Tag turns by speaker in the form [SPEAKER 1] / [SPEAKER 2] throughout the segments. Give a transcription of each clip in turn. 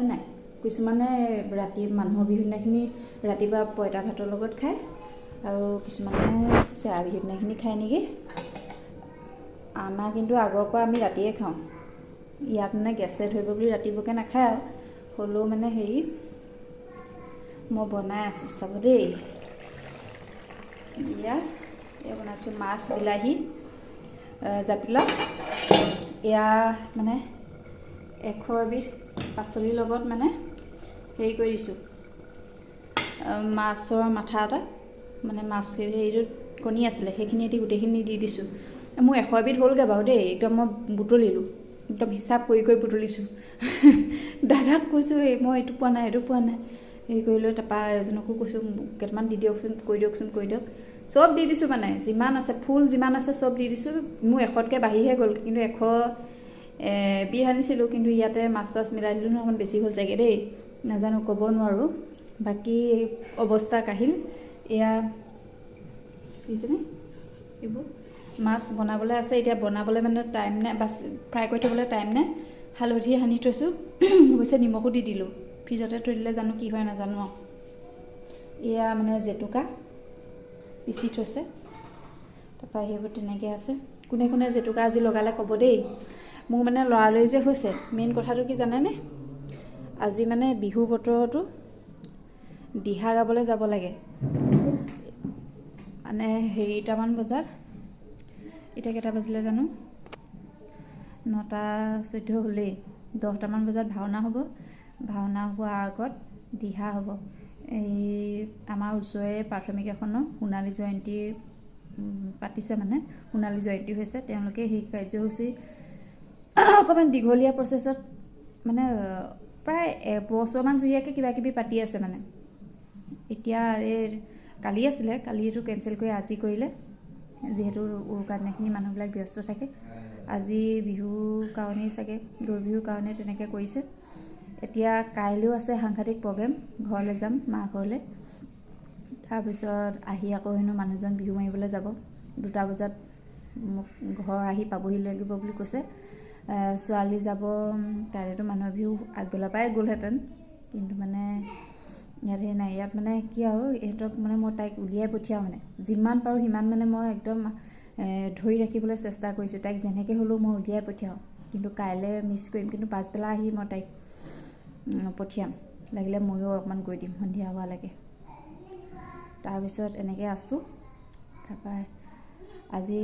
[SPEAKER 1] নাই কিছুমানে ৰাতি মানুহৰ বিহু দিনাখিনি ৰাতিপুৱা পঁইতা ভাতৰ লগত খায় আৰু কিছুমানে চেৰা বিহু দিনাখিনি খায় নেকি। আমাৰ কিন্তু আগৰ পৰা আমি ৰাতিয়ে খাওঁ। ইয়াত মানে গেছে ধৰিব বুলি ৰাতিপুৱাকৈ নাখায় আৰু হ'লেও মানে হেৰি মই বনাই আছোঁ চাব দেই। এয়া বনাইছোঁ মাছ বিলাহী জাতিলাও। এয়া মানে 100 এবিধ পাচলিৰ লগত মানে হেৰি কৰি দিছোঁ, মাছৰ মাথা এটা মানে মাছ হেৰিটোত কণী আছিলে সেইখিনি এটি গোটেইখিনি দি দিছোঁ। মোৰ 100 এবিধ হ'লগৈ বাৰু দেই, একদম মই বুটলিলোঁ, একদম হিচাপ কৰি বুটলিছোঁ। দাদাক কৈছোঁ মই এইটো পোৱা নাই এইটো পোৱা নাই হেৰি কৰি লৈ, তাৰপৰা এজনকো কৈছোঁ কেইটামান দি দিয়কচোন, কৰি দিয়ক। চব দি দিছোঁ মানে যিমান আছে ফুল যিমান আছে চব দি দিছোঁ। মোৰ 100তকৈ বাঢ়িহে গ'ল, কিন্তু 100 বিধ আনিছিলোঁ, কিন্তু ইয়াতে মাছ চাছ মিলাই দিলোঁ নহয়, অকণমান বেছি হ'ল চাগে দেই, নাজানো ক'ব নোৱাৰোঁ। বাকী অৱস্থা কাহিল। এয়া বুজিছেনে, এইবোৰ মাছ বনাবলৈ আছে এতিয়া, বনাবলৈ মানে টাইম নাই, বাছ ফ্ৰাই কৰি থ'বলৈ টাইম নাই। হালধি সানি থৈছোঁ, অৱশ্যে নিমখো দি দিলোঁ, ফ্ৰিজতে থৈ দিলে জানো কি হয় নাজানো আৰু। এয়া মানে জেতুকা পিচি থৈছে, তাৰপৰা সেইবোৰ তেনেকৈ আছে। কোনে কোনে জেতুকা আজি লগালে ক'ব দেই। মোৰ মানে লৰালৰি যে হৈছে, মেইন কথাটো কি জানেনে, আজি মানে বিহু বতৰতো দিহা গাবলৈ যাব লাগে। মানে হেৰিটামান বজাত, এতিয়া কেইটা বাজিলে জানো, 9:14 হ'লেই, 10টামান বজাত ভাওনা হ'ব। ভাওনা হোৱাৰ আগত দিহা হ'ব। এই আমাৰ ওচৰৰে প্ৰাথমিক এখনৰ সোণালী জয়ন্তী পাতিছে, মানে সোণালী জয়ন্তী হৈছে। তেওঁলোকে সেই কাৰ্যসূচী অকণমান দীঘলীয়া প্ৰচেছত মানে প্ৰায় এবছৰমান জুৰীয়াকৈ কিবা কিবি পাতি আছে মানে। এতিয়া এই কালি আছিলে, কালিটো কেঞ্চেল কৰি আজি কৰিলে, যিহেতু উৰুকা দিনাখিনি মানুহবিলাক ব্যস্ত থাকে। আজি বিহুৰ কাৰণেই চাগে, গৰু বিহুৰ কাৰণে তেনেকৈ কৰিছে। এতিয়া কাইলৈও আছে সাংঘাতিক প্ৰগ্ৰেম, ঘৰলৈ যাম মা ঘৰলৈ। তাৰপিছত আহি আকৌ হেনো মানুহজন বিহু মাৰিবলৈ যাব, 2টা বজাত মোক ঘৰ আহি পাবহি লাগিব বুলি কৈছে। ছোৱালী যাব, কাইলৈতো মানুহৰ বিহু আগবেলাৰ পৰাই গ'লহেঁতেন, কিন্তু মানে ইয়াত সেই নাই। ইয়াত মানে কি আৰু ইহঁতক মানে মই তাইক উলিয়াই পঠিয়াওঁ, মানে যিমান পাৰোঁ সিমান মানে মই একদম ধৰি ৰাখিবলৈ চেষ্টা কৰিছোঁ। তাইক যেনেকৈ হ'লেও মই উলিয়াই পঠিয়াওঁ, কিন্তু কাইলৈ মিছ কৰিম, কিন্তু পাছবেলা আহি মই তাইক পঠিয়াম, লাগিলে ময়ো অকণমান গৈ দিম সন্ধিয়া হোৱালৈকে। তাৰপিছত এনেকৈ আছোঁ। তাৰপৰা আজি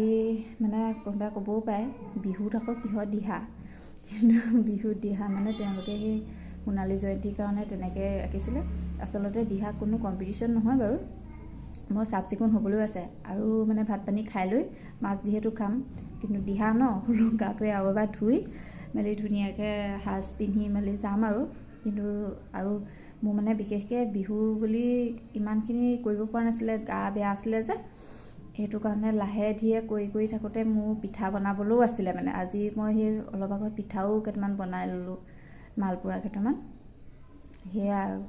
[SPEAKER 1] মানে কোনোবাই ক'বও পাৰে বিহুত আকৌ কিহৰ দিহা, কিন্তু বিহুত দিহা মানে তেওঁলোকে সেই সোণালী জয়ন্তীৰ কাৰণে তেনেকৈ ৰাখিছিলে। আচলতে দিহা কোনো কম্পিটিশ্যন নহয় বাৰু, মই চাফ চিকুণ হ'বলৈও আছে আৰু মানে ভাত পানী খাই লৈ মাছ যিহেতু খাম, কিন্তু দিহা ন হ'লেও গাটোৱে আৰু এবাৰ ধুই মেলি ধুনীয়াকৈ সাজ পিন্ধি মেলি যাম আৰু। কিন্তু আৰু মোৰ মানে বিশেষকৈ বিহু বুলি ইমানখিনি কৰিব পৰা নাছিলে, গা বেয়া আছিলে যে, সেইটো কাৰণে লাহে ধীৰে কৰি থাকোঁতে মোৰ পিঠা বনাবলৈও আছিলে। মানে আজি মই সেই অলপ আগত পিঠাও কেইটামান বনাই ল'লোঁ, মালপোৱা কেইটামান, সেয়া আৰু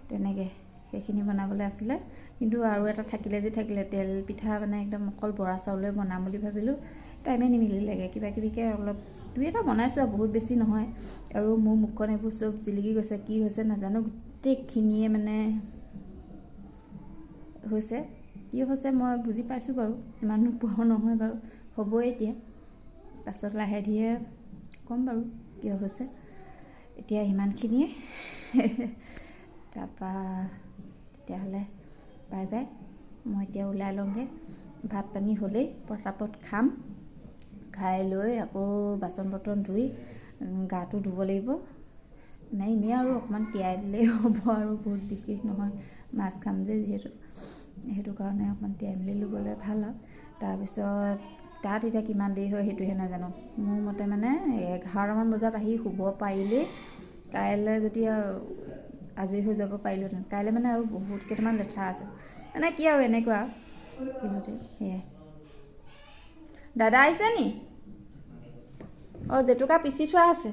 [SPEAKER 1] তেনেকৈ সেইখিনি বনাবলৈ আছিলে। কিন্তু আৰু এটা থাকিলে তেল পিঠা, মানে একদম অকল বৰা চাউলে বনাম বুলি ভাবিলোঁ, টাইমে নিমিলিলেগৈ। কিবা কিবিকৈ অলপ 2-এটা বনাইছোঁ আৰু বহুত বেছি নহয়। আৰু মোৰ মুখখন এইবোৰ চব জিলিকি গৈছে, কি হৈছে নাজানো, গোটেইখিনিয়ে মানে হৈছে, কি হৈছে মই বুজি পাইছোঁ বাৰু, ইমান নোপোৱাও নহয় বাৰু, হ'বই এতিয়া। পাছত লাহে ধীৰে ক'ম বাৰু কিয় হৈছে। এতিয়া সিমানখিনিয়ে। তাৰপৰা তেতিয়াহ'লে বাই বাই, মই এতিয়া ওলাই লওঁগৈ। ভাত পানী হ'লেই, পটাপট খাম, খাই লৈ আকৌ বাচন বৰ্তন ধুই গাটো ধুব লাগিব। মানে এনেই আৰু অকণমান তিয়াই দিলেই হ'ব আৰু, বহুত বিশেষ নহয়, মাছ খাম যে যিহেতু, সেইটো কাৰণে অকণমান তিয়াই মেলি লৈ গ'লে ভাল আৰু। তাৰপিছত তাত এতিয়া কিমান দেৰি হয় সেইটোহে নাজানো। মোৰ মতে মানে 11টামান বজাত আহি শুব পাৰিলেই কাইলৈ যদি আজৰি হৈ যাব পাৰিলোঁহেঁতেন। কাইলৈ মানে আৰু বহুত কেইটামান লেঠা আছে, মানে কি আৰু এনেকুৱা সিহঁতে সেয়াই। দাদা আহিছে নি? অঁ, জেতুকা পিচি থোৱা আছে,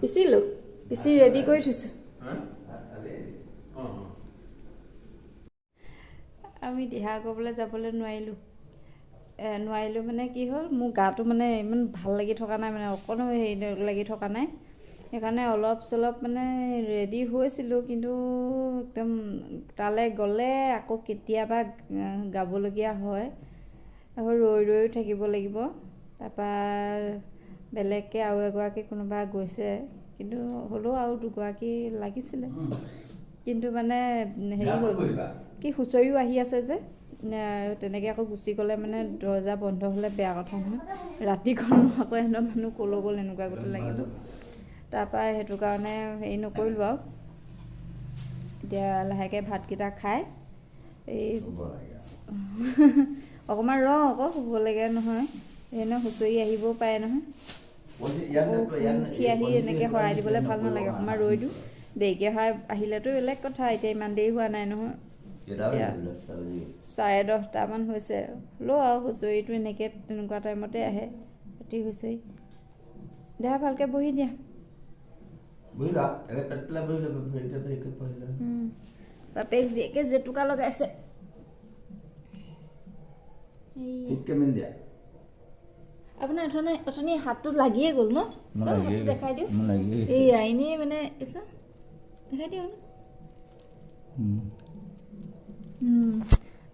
[SPEAKER 1] পিচিলোঁ, পিচি ৰেডি কৰি থৈছোঁ। আমি দিহা কৰিবলৈ যাবলৈ নোৱাৰিলোঁ, নোৱাৰিলোঁ মানে কি হ'ল মোৰ গাটো মানে ইমান ভাল লাগি থকা নাই মানে অকণো হেৰি লাগি থকা নাই সেইকাৰণে অলপ চলপ মানে ৰেডি হৈছিলোঁ কিন্তু একদম তালৈ গ'লে আকৌ কেতিয়াবা গাবলগীয়া হয় আকৌ ৰৈও থাকিব লাগিব তাৰপৰা বেলেগকৈ আৰু এগৰাকী কোনোবা গৈছে কিন্তু হ'লেও আৰু দুগৰাকী লাগিছিলে কিন্তু মানে হেৰি হ'ল কি হুঁচৰিও আহি আছে যে তেনেকৈ আকৌ গুচি গ'লে মানে দৰ্জা বন্ধ হ'লে বেয়া কথা নহয় ৰাতিখন আকৌ সিহঁতৰ মানুহ ক'লৈ গ'ল এনেকুৱা কথা লাগিব তাৰপৰা সেইটো কাৰণে হেৰি নকৰিলোঁ আৰু এতিয়া লাহেকৈ ভাতকেইটা খাই এই অকণমান আকৌ শুব লাগে নহয় এনেও হুঁচৰি আহিবও পাৰে নহয় উঠি আহি এনেকৈ শৰাই দিবলৈ ভাল নালাগে অকণমান ৰৈ দিওঁ দেৰিকৈ আহিলেতো বেলেগ কথা এতিয়া ইমান দেৰি হোৱা নাই নহয় 10:30 হৈছে হ'লেও আৰু হুঁচৰিটো এনেকৈ তেনেকুৱা টাইমতে আহে ৰাতি হুঁচৰি দেহা ভালকৈ বহি দিয়া বাপেক জীয়েকে জেতুকা লগাইছে আপোনাৰ অথনি হাতটো লাগিয়ে গ'ল ন হাতটো দেখাই দিওঁ এই এনেই মানে দেখাই দিওঁ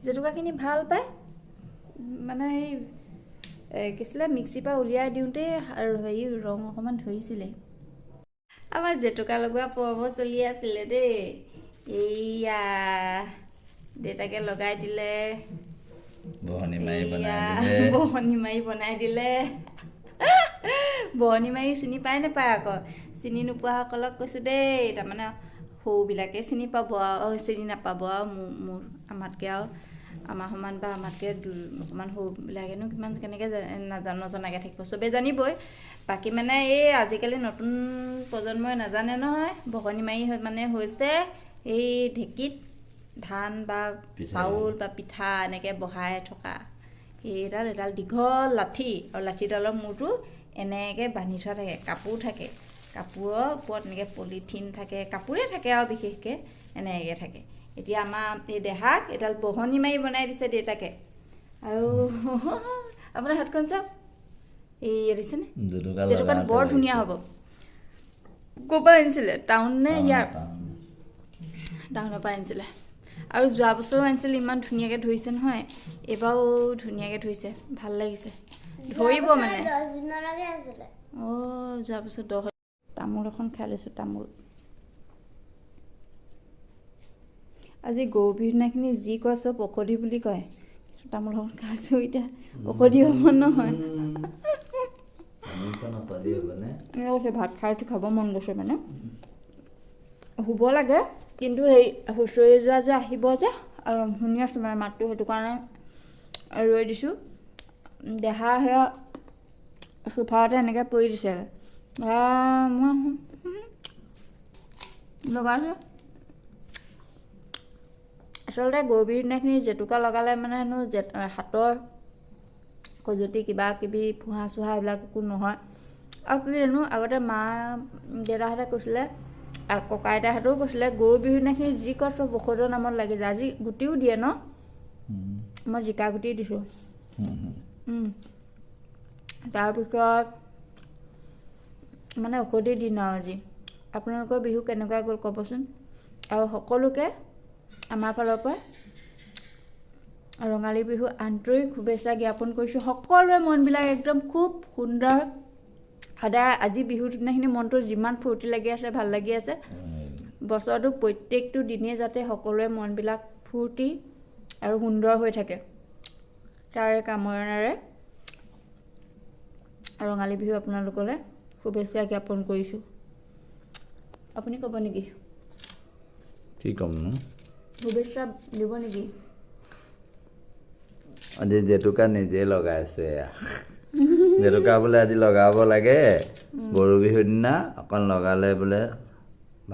[SPEAKER 1] জেতুকাখিনি ভাল পায় মানে এই কি আছিলে মিক্সিৰ পৰা উলিয়াই দিওঁতে আৰু হেৰি ৰং অকণমান ধৰিছিলে আমাৰ জেতুকা লগোৱা পৰ্ব চলি আছিলে দেই এইয়া দেউতাকে লগাই দিলে বহনি মাৰি বনাই দিলে বহনি মাৰি চিনি পাই নাপায় আকৌ চিনি নোপোৱাসকলক কৈছোঁ দেই তাৰমানে সৰুবিলাকে চিনি পাব আৰু চিনি নাপাব আৰু মোৰ আমাতকৈ আৰু আমাৰ সমান বা আমাতকৈ অকণমান সৰুবিলাকেনো কিমান কেনেকৈ নজনাকৈ থাকিব চবেই জানিবই বাকী মানে এই আজিকালি নতুন প্ৰজন্মই নাজানে নহয় বহনি মাৰি মানে হৈছে এই ঢেঁকীত ধান বা চাউল বা পিঠা এনেকৈ বহাই থকা এডাল দীঘল লাঠি আৰু লাঠিডালৰ মূৰটো এনেকৈ বান্ধি থোৱা থাকে কাপোৰ থাকে কাপোৰৰ ওপৰত এনেকৈ পলিথিন থাকে কাপোৰে থাকে আৰু বিশেষকৈ এনেকৈ থাকে এতিয়া আমাৰ এই দেহাক এডাল বহনি মাৰি বনাই দিছে দেউতাকে আৰু আপোনাৰ হাতখন চাওক এই দেখিছেনে জেতুকাটো বৰ ধুনীয়া হ'ব ক'ৰ পৰা আনিছিলে টাউন নে ইয়াৰ টাউনৰ পৰা আনিছিলে আৰু যোৱা বছৰো আনিছিলে ইমান ধুনীয়াকৈ ধৰিছে নহয় এইবাৰো ধুনীয়াকৈ ধৰিছে ভাল লাগিছে ধৰিব মানে যোৱা বছৰ 10 তামোল এখন খাই লৈছোঁ তামোল আজি গৰু বিহুৰ দিনাখিনি যি কয় চব ঔষধি বুলি কয় তামোল এখন খাইছোঁ এতিয়া ঔষধি হ'ব নহয় ভাত খাই উঠি খাব মন গৈছে মানে শুব লাগে কিন্তু সেই হুঁচৰি যোৱা যে আহিব যে আৰু শুনি আছোঁ মানে মাতটো সেইটো কাৰণে ৰৈ দিছোঁ দেহা সেয়া চোফাতে এনেকৈ পৰি দিছে মই লগাইছোঁ আচলতে গৰু বিহুৰ দিনাখিনি জেতুকা লগালে মানে হেনো হাতৰ খজুৱতি কিবা কিবি ফুহা চুহা এইবিলাক একো নহয় আৰু কি জানো আগতে মা দেউতাহঁতে কৈছিলে ককা আইতাহঁতেও কৈছিলে গৰু বিহুৰ দিনাখিনি যি কয় চব ঔষধৰ নামত লাগি যায় আজি গুটিও দিয়ে ন মই জিকা গুটি দিছোঁ তাৰপিছত মানে ঔষধি দিন আৰু আজি আপোনালোকৰ বিহু কেনেকুৱা গ'ল ক'বচোন আৰু সকলোকে আমাৰ ফালৰ পৰা ৰঙালী বিহু আন্তৰিক শুভেচ্ছা জ্ঞাপন কৰিছোঁ সকলোৰে মনবিলাক একদম খুব সুন্দৰ সদায় আজি বিহুৰ দিনাখিনি মনটো যিমান ফূৰ্তি লাগি আছে ভাল লাগি আছে বছৰটো প্ৰত্যেকটো দিনেই যাতে সকলোৰে মনবিলাক ফূৰ্তি আৰু সুন্দৰ হৈ থাকে তাৰে কামনাৰে ৰঙালী বিহু আপোনালোকলৈ শুভেচ্ছা জ্ঞাপন কৰিছোঁ আপুনি ক'ব নেকি
[SPEAKER 2] কি ক'ম নো
[SPEAKER 1] শুভেচ্ছা দিব নেকি
[SPEAKER 2] আজি জেতুকা নিজে লগাইছোঁ এয়া জেতুকা বোলে আজি লগাব লাগে গৰু বিহুৰ দিনা অকণ লগালে বোলে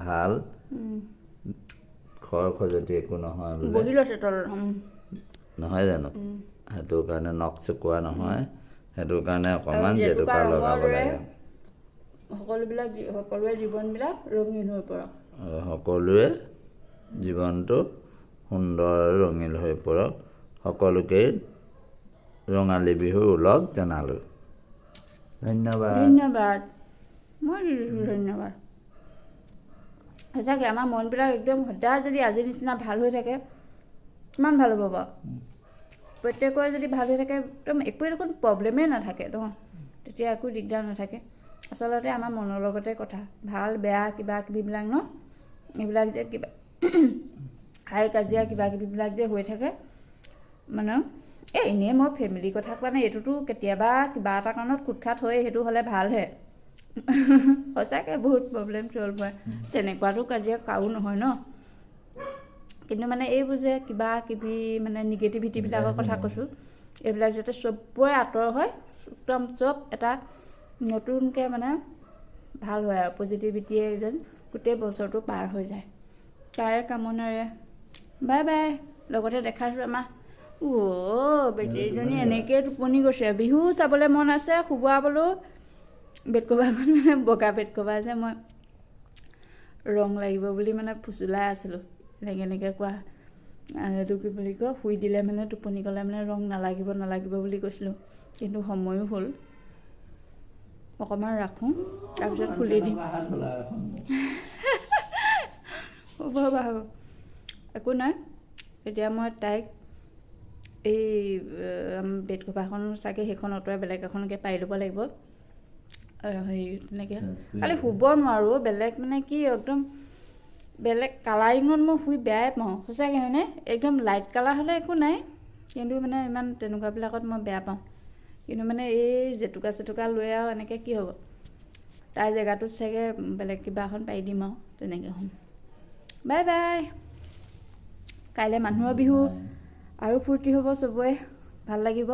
[SPEAKER 2] ভাল খৰ খজুৱতি একো নহয় বোলে নহয় জানো সেইটো কাৰণে নখ চুকোৱা নহয় সেইটো কাৰণে অকণমান জেতুকা লগাব লাগে
[SPEAKER 1] সকলোৰে জীৱনবিলাক ৰঙীন হৈ পৰক
[SPEAKER 2] সকলোৱে জীৱনটো সুন্দৰ ৰঙীন হৈ পৰক সকলোকে ৰঙালী বিহুৰ ওলগ জনালোঁ। ধন্যবাদ।
[SPEAKER 1] ধন্যবাদ। মই দিছোঁ ধন্যবাদ। সঁচাকৈ আমাৰ মনবিলাক একদম সদায় যদি আজিৰ নিচিনা ভাল হৈ থাকে কিমান ভাল হ'ব বাৰু। প্ৰত্যেকৰে যদি ভাল হৈ থাকে একদম একোৱে দেখোন প্ৰব্লেমেই নাথাকে ন, তেতিয়া একো দিগদাৰ নাথাকে। আচলতে আমাৰ মনৰ লগতে কথা, ভাল বেয়া কিবা কিবিবিলাক ন, এইবিলাক যে কিবা হাই কাজিয়া কিবা কিবিবিলাক যে হৈ থাকে মানে এনেই মই ফেমিলিৰ কথা কোৱা নাই, এইটোতো কেতিয়াবা কিবা এটা কাৰণত খুটখাট হয়, সেইটো হ'লে ভালহে। সঁচাকৈ বহুত প্ৰব্লেম চল্ভ হয়, তেনেকুৱাতো কাজিয়া কাৰো নহয় ন। কিন্তু মানে এইবোৰ যে কিবা কিবি মানে নিগেটিভিটিবিলাকৰ কথা কৈছোঁ, এইবিলাক যাতে চবৰে আঁতৰ হয়, একদম চব এটা নতুনকৈ মানে ভাল হয় আৰু পজিটিভিটিয়ে যেন গোটেই বছৰটো পাৰ হৈ যায়, তাৰে কামনাৰে বাই বাই। লগতে দেখাইছোঁ আমাৰ বেটেৰীজনী এনেকৈ টোপনি গৈছে। বিহু চাবলৈ মন আছে, শুবোৱাবলৈও বেড কভাৰখন মানে বগা বেড কভাৰ যে মই ৰং লাগিব বুলি মানে ফুচুলাই আছিলোঁ, এনেকৈ কোৱা এইটো কি বুলি কয়, শুই দিলে মানে টোপনি গ'লে মানে ৰং নালাগিব বুলি কৈছিলোঁ, কিন্তু সময়ো হ'ল। অকণমান ৰাখোঁ তাৰপিছত খুলি দিম। হ'ব হ'ব, একো নাই। এতিয়া মই তাইক এই বেড কভাৰখন চাগে সেইখন অঁতৰাই বেলেগ এখনকৈ পাৰি ল'ব লাগিব। হেৰি তেনেকৈ খালি শুব নোৱাৰোঁ, বেলেগ মানে কি একদম বেলেগ কালাৰিঙত মই শুই বেয়াই পাওঁ সঁচাকৈ, হয়নে? একদম লাইট কালাৰ হ'লে একো নাই, কিন্তু মানে ইমান তেনেকুৱাবিলাকত মই বেয়া পাওঁ। কিন্তু মানে এই জেতুকা লৈ আৰু এনেকৈ কি হ'ব, তাৰ জেগাটোত চাগে বেলেগ কিবা এখন পাৰি দিম আৰু তেনেকৈ হ'ম। Bye bye. কাইলৈ মানুহৰ বিহু, আৰু ফূৰ্তি হ'ব চবৰে, ভাল লাগিব।